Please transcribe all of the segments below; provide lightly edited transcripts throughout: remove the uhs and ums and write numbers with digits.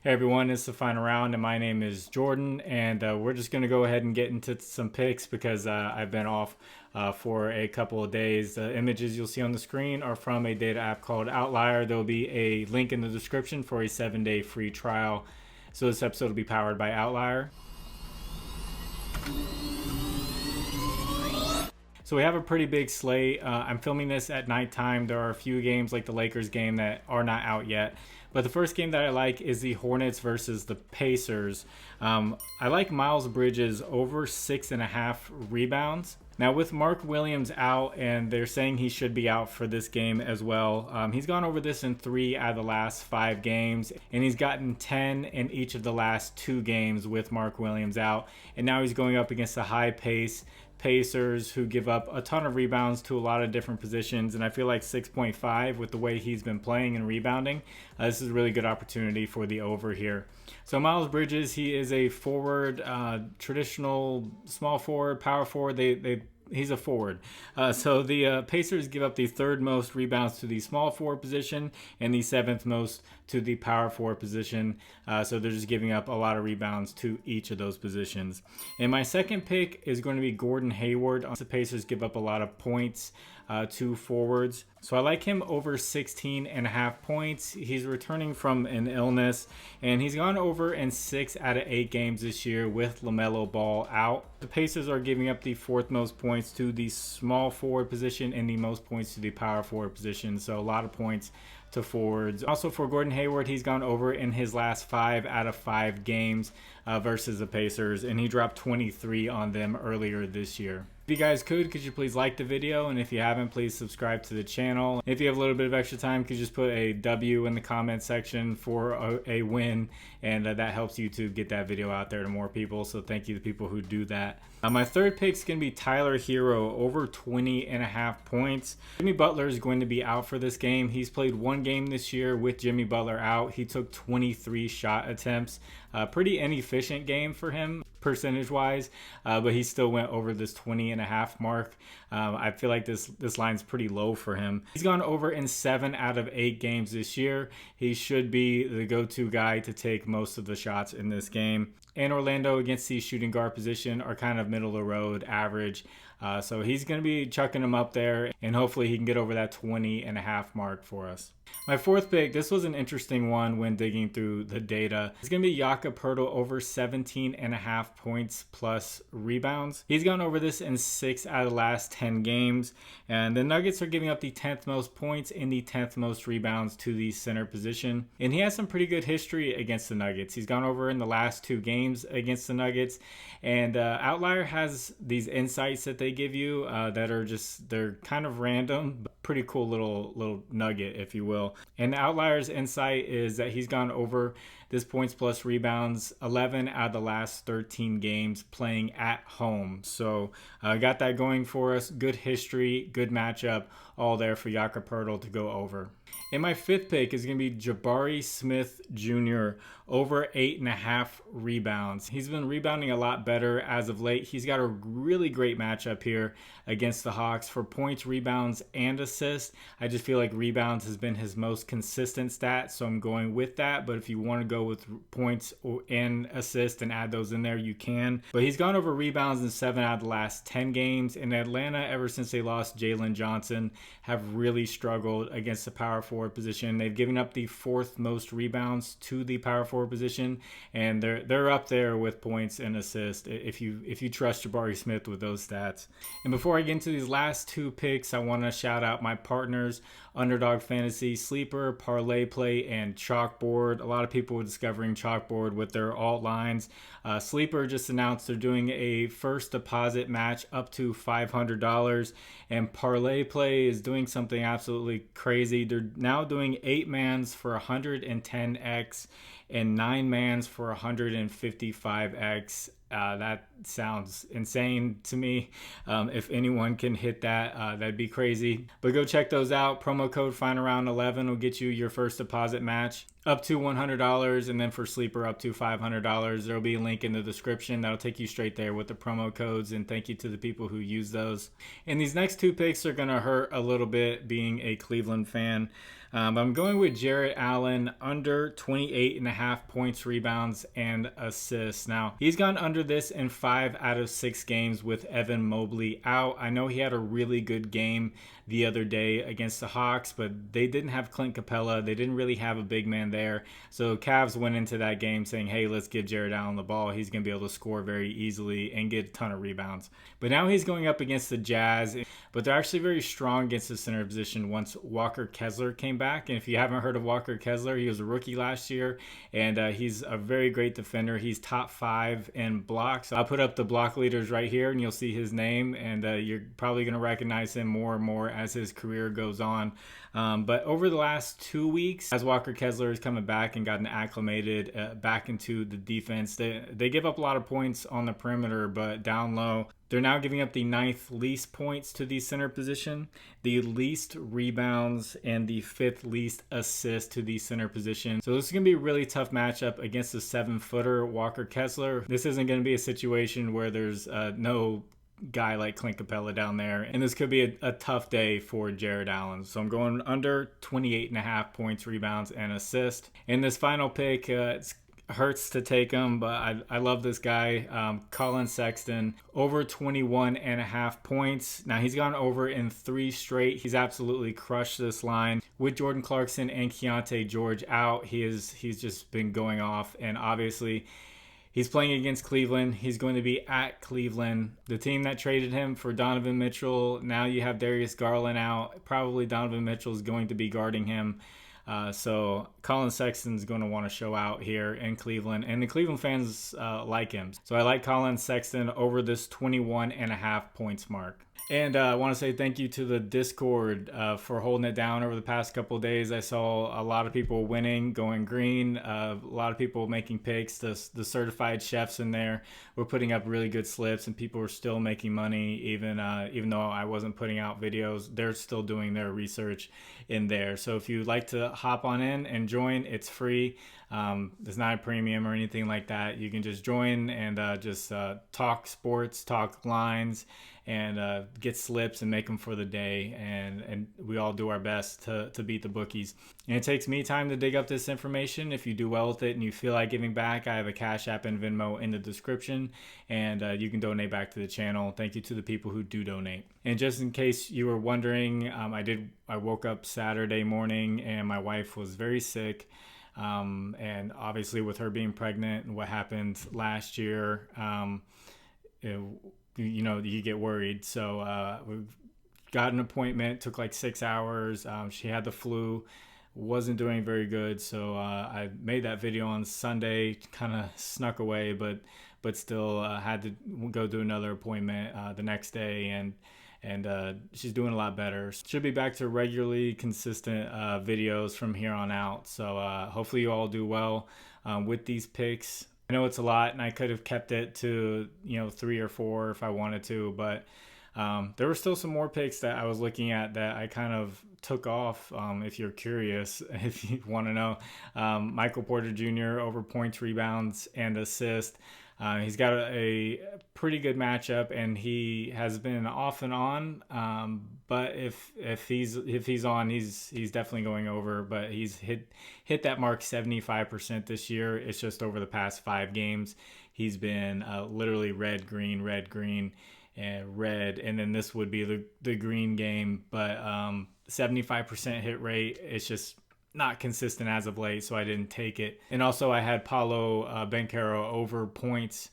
Hey everyone, it's the final round, and my name is Jordan, and we're just going to go ahead and get into some picks because I've been off for a couple of days. The images you'll see on the screen are from a data app called Outlier. There'll be a link in the description for a 7-day free trial. So this episode will be powered by Outlier. So we have a pretty big slate. I'm filming this at nighttime. There are a few games like the Lakers game that are not out yet. But the first game that I like is the Hornets versus the Pacers. I like Miles Bridges over 6.5 rebounds. Now with Mark Williams out, and they're saying he should be out for this game as well. He's gone over this in 3 out of the last 5 games, and he's gotten 10 in each of the last 2 games with Mark Williams out. And now he's going up against a high pace Pacers who give up a ton of rebounds to a lot of different positions, and I feel like 6.5 with the way he's been playing and rebounding, this is a really good opportunity for the over here. So Miles Bridges, he is a forward, traditional small forward, power forward. He's a forward. So the Pacers give up the 3rd most rebounds to the small forward position and the 7th most to the power forward position. So they're just giving up a lot of rebounds to each of those positions. And my second pick is going to be Gordon Hayward. The Pacers give up a lot of points to forwards. So I like him over 16.5 points. He's returning from an illness, and he's gone over in 6 out of 8 games this year with LaMelo Ball out. The Pacers are giving up the 4th most points to the small forward position and the most points to the power forward position. So a lot of points to forwards. Also for Gordon Hayward, he's gone over in his last 5 out of 5 games versus the Pacers, and he dropped 23 on them earlier this year. If you guys could you please like the video, and if you haven't, please subscribe to the channel. If you have a little bit of extra time, could you just put a W in the comment section for a win, and that helps YouTube get that video out there to more people, so thank you to people who do that. My third pick is going to be Tyler Hero over 20.5 points. Jimmy Butler is going to be out for this game. He's played 1 game this year with Jimmy Butler out. He took 23 shot attempts. Pretty inefficient game for him percentage wise, but he still went over this 20.5 mark. I feel like this line's pretty low for him. He's gone over in 7 out of 8 games this year. He should be the go-to guy to take most of the shots in this game. And Orlando against the shooting guard position are kind of middle of the road, average. So he's going to be chucking them up there, and hopefully he can get over that 20.5 mark for us. My 4th pick, this was an interesting one when digging through the data. It's going to be JOCKMKT over 17.5 points plus rebounds. He's gone over this in 6 out of the last 10 games, and the Nuggets are giving up the 10th most points and the 10th most rebounds to the center position. And he has some pretty good history against the Nuggets. He's gone over in the last 2 games against the Nuggets, and Outlier has these insights that they give you that are they're kind of random, but pretty cool little nugget, if you will. And the Outlier's insight is that he's gone over this points plus rebounds 11 out of the last 13 games playing at home. So got that going for us. Good history, good matchup, all there for JOCKMKT to go over. And my 5th pick is going to be Jabari Smith Jr. over 8.5 rebounds. He's been rebounding a lot better as of late. He's got a really great matchup here against the Hawks for points, rebounds, and assists. I just feel like rebounds has been his most consistent stat, so I'm going with that. But if you want to go with points and assists and add those in there, you can. But he's gone over rebounds in 7 out of the last 10 games. In Atlanta, ever since they lost Jalen Johnson, have really struggled against the power forward position. They've given up the 4th most rebounds to the power forward position, and they're up there with points and assists if you trust Jabari Smith with those stats. And before I get into these last 2 picks, I want to shout out my partners, Underdog Fantasy, Sleeper, ParlayPlay, and ChalkBoard. A lot of people are discovering ChalkBoard with their alt lines. Sleeper just announced they're doing a first deposit match up to $500, and ParlayPlay is doing something absolutely crazy. They're now doing 8 mans for 110x and 9 mans for 155x. That sounds insane to me. If anyone can hit that, that'd be crazy. But go check those out. Promo code FinalRound11 will get you your first deposit match. up to $100, and then for sleeper up to $500. There'll be a link in the description that'll take you straight there with the promo codes, and thank you to the people who use those. And these next two picks are going to hurt a little bit being a Cleveland fan. I'm going with Jarrett Allen under 28.5 points, rebounds, and assists. Now, he's gone under this in 5 out of 6 games with Evan Mobley out. I know he had a really good game the other day against the Hawks, but they didn't have Clint Capella. They didn't really have a big man there. So Cavs went into that game saying, hey, let's give Jarrett Allen the ball. He's going to be able to score very easily and get a ton of rebounds. But now he's going up against the Jazz, but they're actually very strong against the center position once Walker Kessler came back. And if you haven't heard of Walker Kessler, he was a rookie last year, and he's a very great defender. He's top 5 in blocks. I'll put up the block leaders right here, and you'll see his name, and you're probably going to recognize him more and more as his career goes on. But over the last 2 weeks, as Walker Kessler is coming back and gotten acclimated back into the defense, they give up a lot of points on the perimeter, but down low, they're now giving up the 9th least points to the center position, the least rebounds, and the 5th least assists to the center position. So this is going to be a really tough matchup against the 7-footer Walker Kessler. This isn't going to be a situation where there's no guy like Clint Capella down there, and this could be a tough day for Jarrett Allen. So I'm going under 28.5 points, rebounds, and assists. In this final pick, it hurts to take him, but I love this guy, Colin Sexton, over 21.5 points. Now he's gone over in 3 straight. He's absolutely crushed this line with Jordan Clarkson and Keontae George out. He's just been going off, and obviously he's playing against Cleveland. He's going to be at Cleveland, the team that traded him for Donovan Mitchell. Now you have Darius Garland out. Probably Donovan Mitchell is going to be guarding him. So Colin Sexton's going to want to show out here in Cleveland, and the Cleveland fans like him. So I like Colin Sexton over this 21.5 points mark. And I want to say thank you to the Discord for holding it down over the past couple of days. I saw a lot of people winning, going green, a lot of people making picks. The certified chefs in there were putting up really good slips, and people were still making money, even though I wasn't putting out videos. They're still doing their research in there. So if you'd like to hop on in and join, it's free. It's not a premium or anything like that. You can just join and just talk sports, talk lines, and get slips and make them for the day, and we all do our best to beat the bookies. And it takes me time to dig up this information. If you do well with it and you feel like giving back, I have a Cash App and Venmo in the description, and you can donate back to the channel. Thank you to the people who do donate. And just in case you were wondering, I woke up Saturday morning and my wife was very sick. And obviously with her being pregnant and what happened last year, you get worried. So we got an appointment, took like 6 hours. She had the flu, wasn't doing very good. So I made that video on Sunday, kind of snuck away, but still had to go do another appointment the next day, and she's doing a lot better. Should be back to regularly consistent videos from here on out. So hopefully you all do well with these picks. I know it's a lot, and I could have kept it to 3 or 4 if I wanted to, but there were still some more picks that I was looking at that I kind of took off. If you're curious, if you want to know, Michael Porter Jr. over points, rebounds, and assists. He's got a pretty good matchup, and he has been off and on. But if he's on, he's definitely going over. But he's hit that mark 75% this year. It's just over the past 5 games, he's been literally red, green, and red. And then this would be the green game, but 75% hit rate. It's just not consistent as of late, so I didn't take it. And also I had Paolo Banchero over points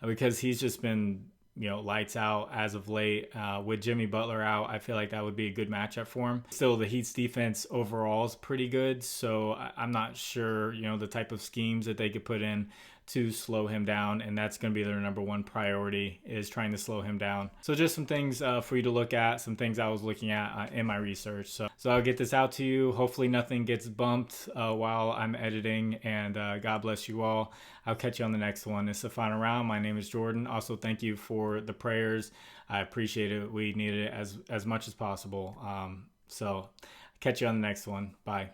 because he's just been lights out as of late. With Jimmy Butler out, I feel like that would be a good matchup for him. Still, the Heat's defense overall is pretty good, so I'm not sure the type of schemes that they could put in to slow him down, and that's going to be their number one priority, is trying to slow him down. So just some things for you to look at, some things I was looking at in my research. So I'll get this out to you. Hopefully nothing gets bumped while I'm editing, and God bless you all. I'll catch you on the next one. It's the final round. My name is Jordan. Also, thank you for the prayers. I appreciate it. We need it as much as possible. So catch you on the next one. Bye.